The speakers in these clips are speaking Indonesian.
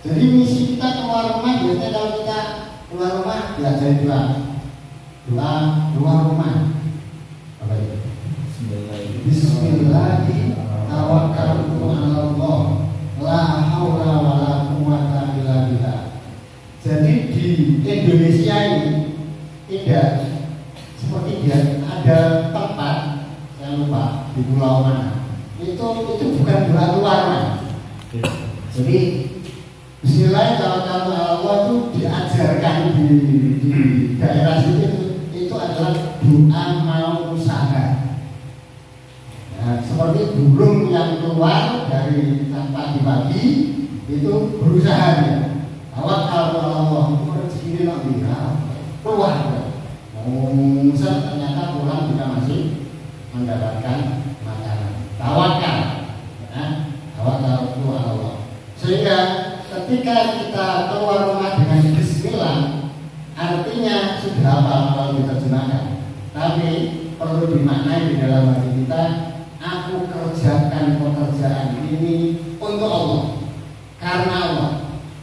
Jadi misi kita keluar rumah, biasanya kalau kita keluar rumah diajari doa rumah. Apa itu? Bismillahirrahmanirrahim. Tawakkaltu 'alallah, la haula wala quwwata illa billah. Jadi di Indonesia ini tidak seperti dia ada tempat, saya lupa di pulau mana. Itu bukan doa luar. Jadi Bismillahirrahmanirrahim Allah itu diajarkan di daerah situ itu adalah doa mau usaha. Nah, seperti burung yang keluar dari pagi-pagi itu berusaha ya. Tawakal Allah itu rezeki nanti keluar. Ternyata pulang juga masih mendapatkan makanan. Tawakal, ya, tawakal Allah. Sehingga ketika kita keluar rumah dengan Bismillah, artinya sudah apa kalau diterjemahkan. Tapi perlu dimaknai di dalam hati kita. Aku kerjakan pekerjaan ini untuk Allah, karena Allah.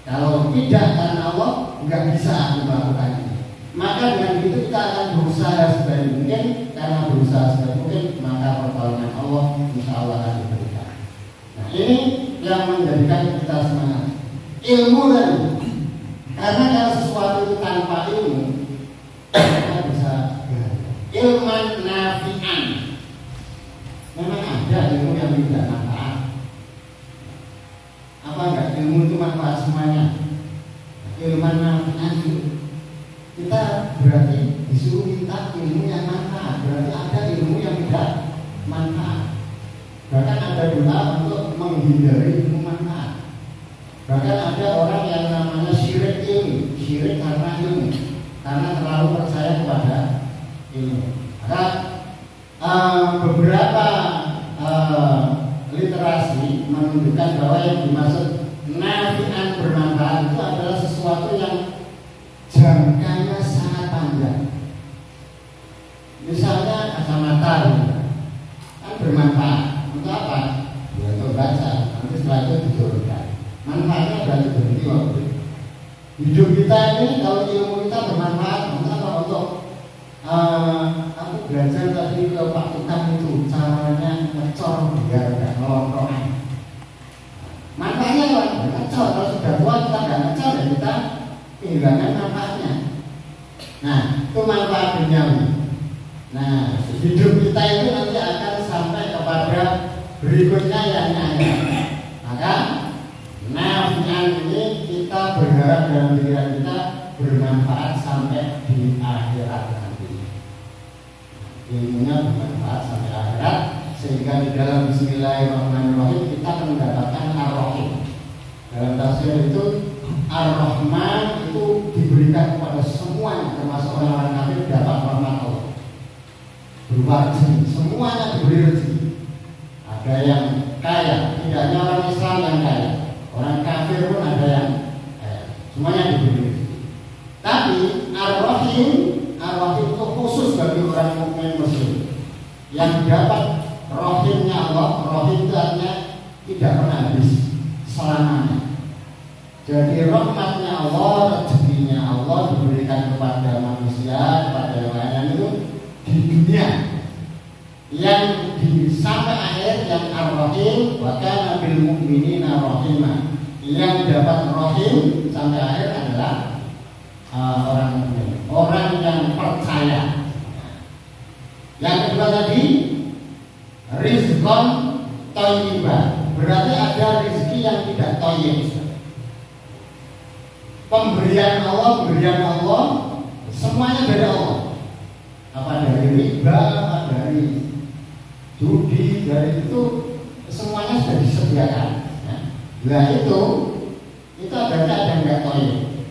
Kalau tidak karena Allah, nggak bisa aku melakukan ini. Maka dengan itu kita akan berusaha sebaik mungkin. Karena berusaha sebaik mungkin, maka pertolongan Allah insya Allah akan diberikan. Nah, ini yang menjadikan kita semangat. Ilmu tadi, karena kalau sesuatu itu tanpa ilmu, kita bisa ilman nafi'an. Memang ada ilmu yang tidak manfaat. Apa enggak? Ilmu itu manfaat semuanya. Ilman nafi'an itu kita berarti disuruh minta ilmu yang manfaat. Berarti ada ilmu yang tidak manfaat. Bahkan ada doa untuk menghindari ilmu manfaat. Bahkan ada orang yang namanya syirik ilmu, syirik karena ilmu, karena terlalu percaya kepada ilmu. Maka beberapa literasi menunjukkan bahwa yang dimaksud nafi'an bermanfaat itu adalah sesuatu yang jangkanya sangat panjang. Misalnya kacamata kan bermanfaat untuk apa? Ya, untuk baca. Nanti setelah itu diturunkan. Manfaatnya berarti berhenti waktu itu. Hidup kita ini kalau ilmu kita bermanfaat untuk apa? Untuk aku belajar tadi ke Pak Tukang itu caranya ngecor biar nggak ngelontongan. Manfaatnya apa? Ngecor. Kalau sudah tua kita nggak ngecor ya kita kehilangan manfaatnya. Nah, itu manfaat duniawi. Nah, hidup kita itu nanti akan sampai kepada berikutnya yang ada. Maka nafi'an ini kita berharap dalam pikiran kita bermanfaat sampai di akhirat nanti. Ilmunya bermanfaat sampai akhirat, sehingga di dalam Bismillahirrahmanirrahim kita akan mendapatkan Ar-Rahim. Dalam tafsir itu Ar-Rahman itu diberikan kepada semuanya, termasuk orang-orang kafir dapat rahmat Allah. Berupa rezeki, semuanya diberi rezeki. Ada yang kaya, tidak hanya orang Islam yang kaya, orang kafir pun ada yang kaya. Semuanya diberi rezeki. Tapi Ar-Rahim itu khusus bagi orang mukmin muslim yang dapat rahimnya Allah. Rahim itu artinya tidak pernah habis selamanya. Jadi rahmatnya Allah, rezekinya Allah diberikan kepada manusia, kepada yang lain itu di dunia. Yang sampai akhir yang Ar-Rahim wa kana bil mu'minina rahimah. Yang dapat rahim sampai akhir adalah orang mukmin, orang yang percaya. Yang kedua tadi rizqan thayyibah, berarti ada rezeki yang tidak thayyib. Pemberian Allah semuanya dari Allah. Apa dari riba, apa dari judi, dari itu semuanya sudah disediakan. Nah itu berarti ada yang nggak thayyib.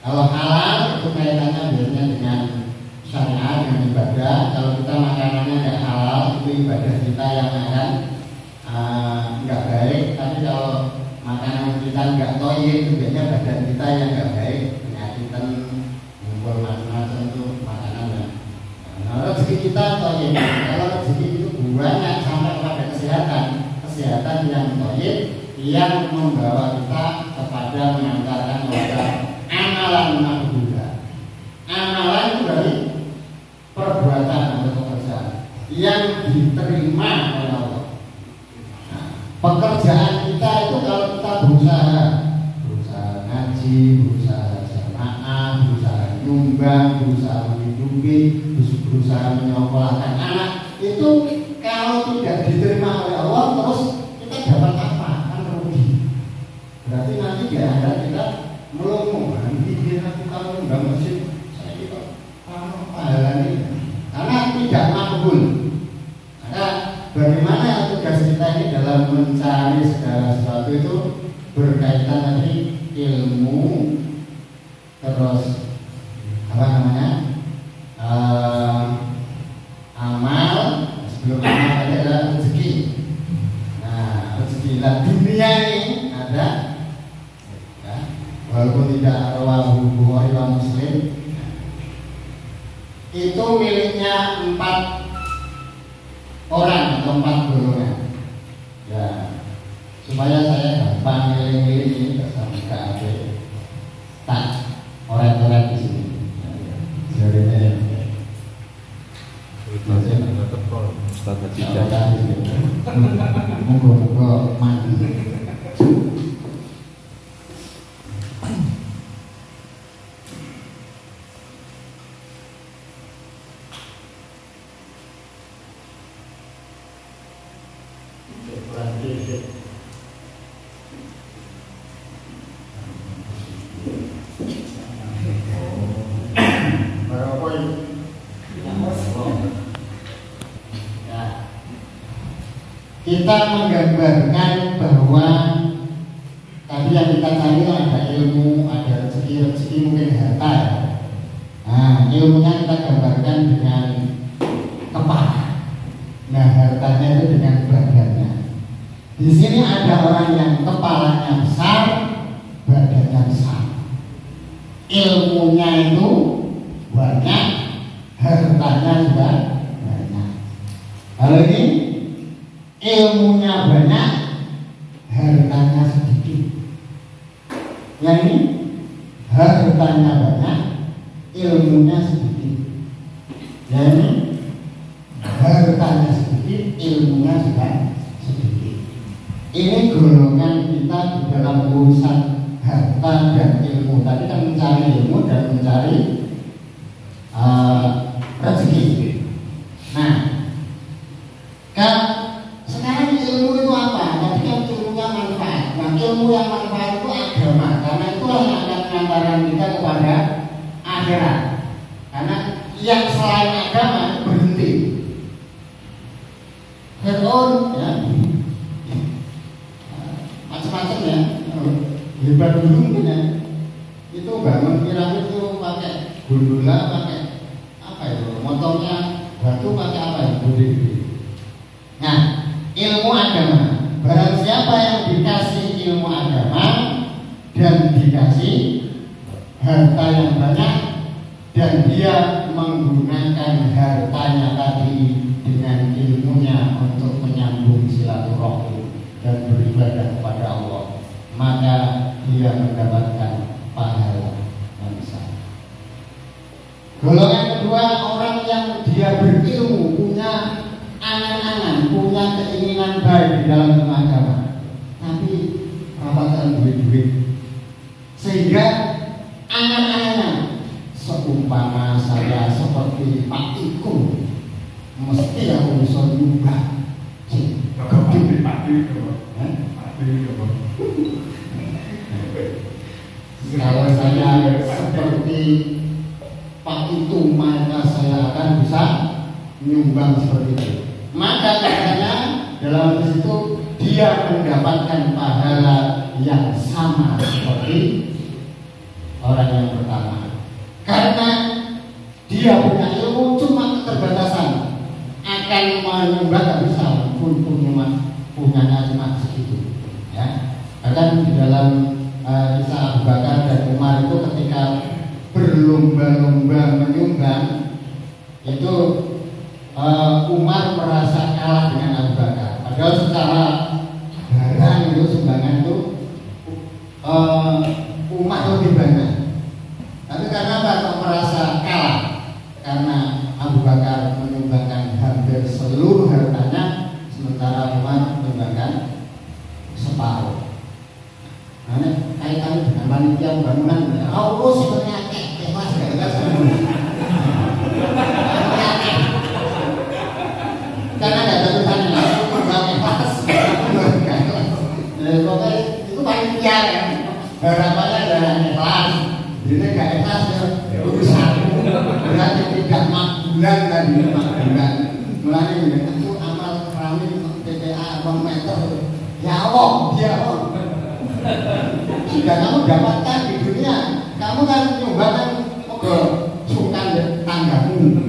Kalau halal itu kaitannya biasanya dengan syariat, dengan ibadah. Kalau kita makanannya nggak halal, itu ibadah kita yang akan nggak baik. Tapi kalau makanan kita nggak thayyib, itu biasanya badan kita yang nggak baik, penyakitan, ngumpul macam-macam itu makanannya. Nah, rezeki kita thayyib. Kalau rezeki itu banyak sampai pada kesehatan yang thayyib, yang membawa kita kepada pada mengantarkan kepada amalan makbulah. Amalan itu dari perbuatan atau pekerjaan yang diterima oleh Allah. Nah, pekerjaan kita itu kalau kita berusaha ngaji, berusaha jamaah, berusaha nyumbang, berusaha menghidupi, berusaha menyekolahkan anak, itu kalau tidak diterima oleh Allah, terus kita dapat apa? Kan rugi. Berarti nanti di akhirat kita melongo. Nanti aku kalau nggak masjid, saya kita pahala ini, karena tidak makbul. Maka bagaimana tugas kita ini dalam mencari segala sesuatu itu berkaitan tadi ilmu, terus apa namanya, amal, sebelum amal tadi adalah rezeki. Nah, rezeki lah dunia ini ada, ya, walaupun tidak rawahu Bukhari wa Muslim, itu miliknya 4 orang atau 4 golongan. Ya, supaya saya gampang milih-milih ini bersama KAP tak orang-orang di sini. Jadinya Ustaz Haji monggo mandi. Kita menggambarkan bahwa tadi yang kita cari ada ilmu, ada rezeki mungkin harta ya. Nah, ilmunya kita gambarkan dengan kepala. Nah, hartanya itu dengan badannya. Di sini ada orang yang kepalanya besar, badannya besar. Ilmunya itu banyak, hartanya juga banyak. Kalau ini ilmunya banyak, hartanya sedikit. Yang ini hartanya banyak, ilmunya sedikit. Yang ini hartanya sedikit, ilmunya juga sedikit. Ini golongan kita di dalam urusan harta dan ilmu. Tadi kan mencari ilmu dan mencari rezeki. Nah, sekarang ilmu itu apa? Tadi kan ilmunya manfaat. Nah, ilmu yang manfaat itu agama, karena itulah yang akan mengantarkan kita kepada akhirat. Karena yang selain agama berhenti. Fir'aun ya, macam-macam ya, hebat dulu mungkin ya. Itu bangun piramid itu pakai gondola, pakai apa itu? Motornya batu pakai apa ya? Gede-gede. Nah, ilmu agama, barang siapa yang dikasih ilmu agama dan dikasih harta yang banyak dan dia menggunakan hartanya tadi dengan ilmunya untuk menyambung silaturahmi dan beribadah kepada Allah, maka dia mendapatkan pahala yang besar. Golongan kedua, orang yang dia berilmu, punya angan-angan, punya keinginan baik di dalam agama, tapi rapatan duit-duit, sehingga angan-angan seumpama saya seperti Pak Iko, mesti aku bisa nyumbang. Kalau saya seperti Pak itu, maka saya akan bisa nyumbang seperti itu. Maka katanya dalam hadis itu dia mendapatkan pahala yang sama seperti orang yang pertama, karena dia punya ilmu, cuma keterbatasan akan menyumbang tak bisa, pun punyanya cuma segitu ya. Bahkan di dalam kisah Abu Bakar dan Umar itu ketika berlomba-lomba menyumbang itu, Umar merasa kalah dengan Abu Bakar. Padahal secara barang itu sumbangan itu seluruh hartanya, sementara Umar menyumbangkan separuh. Nah, ini kaitannya dengan panitia bangunan. Oh, sebenarnya kelas karena ada tulisannya langsung menyumbang kelas. Pokoknya itu panitia kan. Harapannya adalah ikhlas. Jadi nggak ikhlas ya urusan. Berarti tidak makbulan tadi, makbulan. Mulai itu amal keramik TPA 1 meter. Ya Allah, ya Allah. Sudah kamu dapatkan di dunia, kamu kan nyumbangkan ke sungkan tanggamu.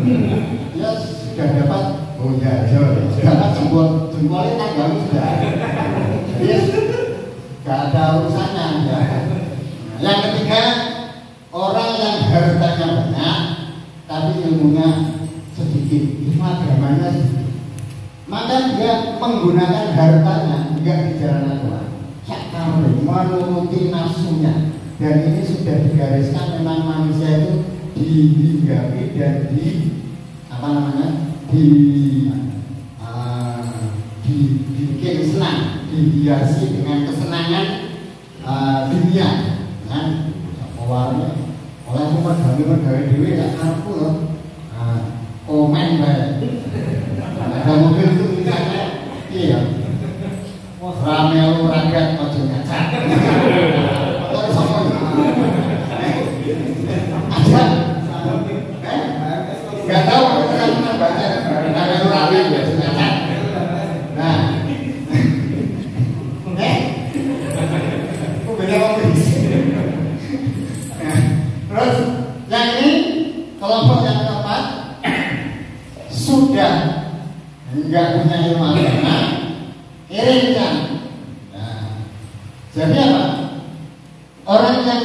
Ya sudah dapat. Oh ya, dapat jempolnya tanggamu sudah. Yes. Gak ada urusannya ya. Yang ketiga, orang yang hartanya banyak tapi ilmunya sedikit, itu agamanya sedikit, maka dia menggunakan hartanya enggak di jalan Allah, menuruti nafsunya. Dan ini sudah digariskan, memang manusia itu dihinggapi dan dibikin senang, dihiasi dengan kesenangan dunia, kan? Awalnya oleh pegawai dewi tak karpu loh, komen baik. Ada mobil itu tulisannya, iya, ramel rakyat ojo ngacat. Kok sama? Ada? Gak tahu, kita baca ramel rakyat ojo ngacat. Nah, terus yang ini kelompok yang keempat sudah enggak punya ilmu agama, iringkan. Nah, jadi apa? Orang yang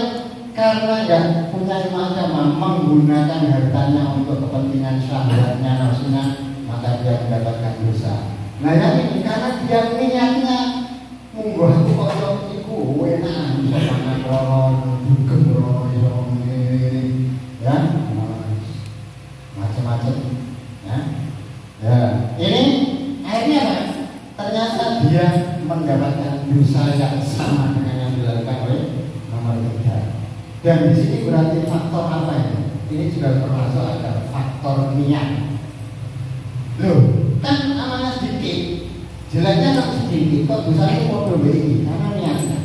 karena enggak punya ilmu agama menggunakan hartanya untuk kepentingan syahwatnya, nafsunya, maka dia mendapatkan dosa. Nah yang ini karena dia niatnya munggo aku kok iku enak bisa makan kolon dugem ya macam-macam ya. Ya ini akhirnya apa? Ternyata dia mendapatkan dosa yang sama dengan yang dilakukan oleh nomor 3. Dan di sini berarti faktor apa ini? Ini juga termasuk ada faktor niat. Loh, kan amalnya sedikit, jeleknya tak sedikit, kok dosanya mau berbeda karena niatnya.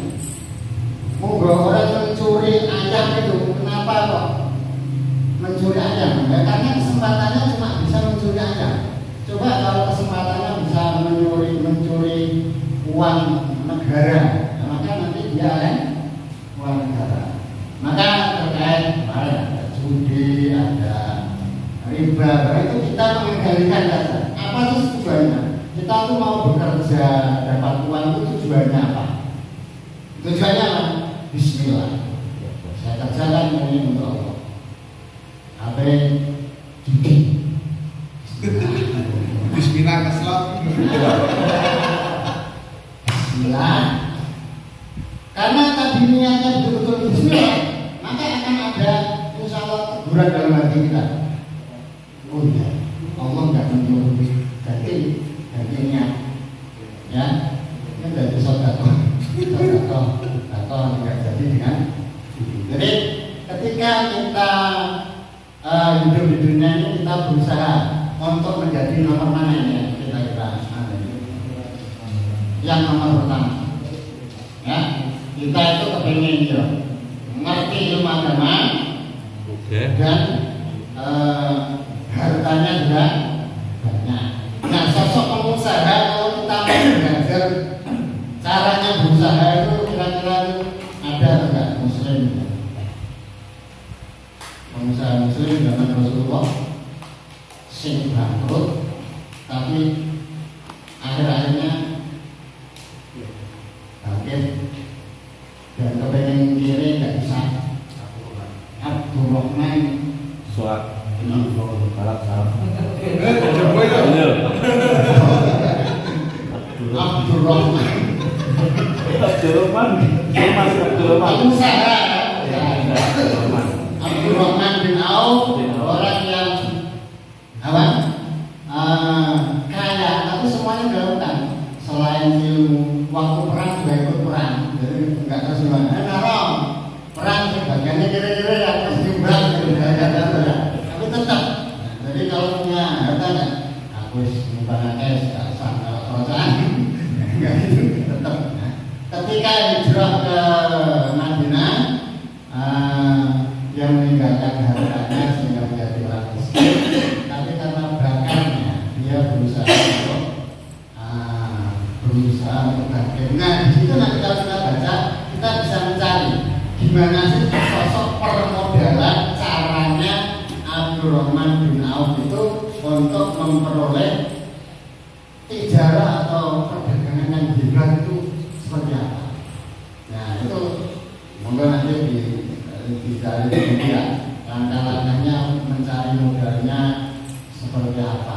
Monggo orang mencuri ayam itu, kenapa kok mencuri ayam? Ya, karena kesempatannya cuma bisa mencuri ayam. Coba kalau kesempatannya bisa mencuri uang negara, nah, maka nanti dia akan uang negara. Maka terkait kemarin ada judi, ada riba, itu kita mengendalikan saja. Apa itu tujuannya? Kita tuh mau bekerja dapat uang itu tujuannya apa? Tujuannya apa? Bismillah. Saya kerjakan ini untuk Allah. Apa? Judi. Bismillah keslot. Bismillah. Karena tadi niatnya betul-betul Bismillah, maka akan ada insya Allah teguran dalam hati kita. Oh iya, Allah nggak menyuruh ganti niat, ya. Ini dari sodakoh tidak jadi dengan. Jadi ketika kita hidup di dunia ini, kita berusaha untuk menjadi nomor mana ya kita yang nomor pertama, ya. Kita itu kepingin ya ngerti ilmu agama, dan hartanya juga banyak. Nah, sosok pengusaha kalau kita belajar caranya berusaha itu kira-kira ada atau enggak Muslim? Pengusaha Muslim zaman Rasulullah sing bangkrut, tapi akhir-akhirnya bangkit dan kepengen kiri nggak bisa. Abdurrahman Soal ini salah. Abdurrahman pengusaha Abdurrahman bin Auf, orang yang apa? Kaya tapi semuanya dilakukan. Selain ilmu, waktu perang juga ikut perang. Jadi enggak tersimbang. Narong perang bagiannya kira-kira yang tersimbang gitu ya. Tapi tetap. Jadi kalau punya harta kan, aku nyumbang akeh sama kerajaan. Enggak gitu, tetap. Ketika hijrah ke Madinah, yang meninggalkan hartanya sehingga menjadi orang miskin, tapi karena bakatnya dia berusaha untuk bangkit. Nah di situ nanti kalau kita baca, kita bisa mencari gimana sih sosok permodalan caranya Abdurrahman bin Auf itu untuk memperoleh tijarah atau perdagangan yang hebat itu seperti apa. Nah itu monggo nanti dicari juga langkah-langkahnya mencari modalnya seperti apa.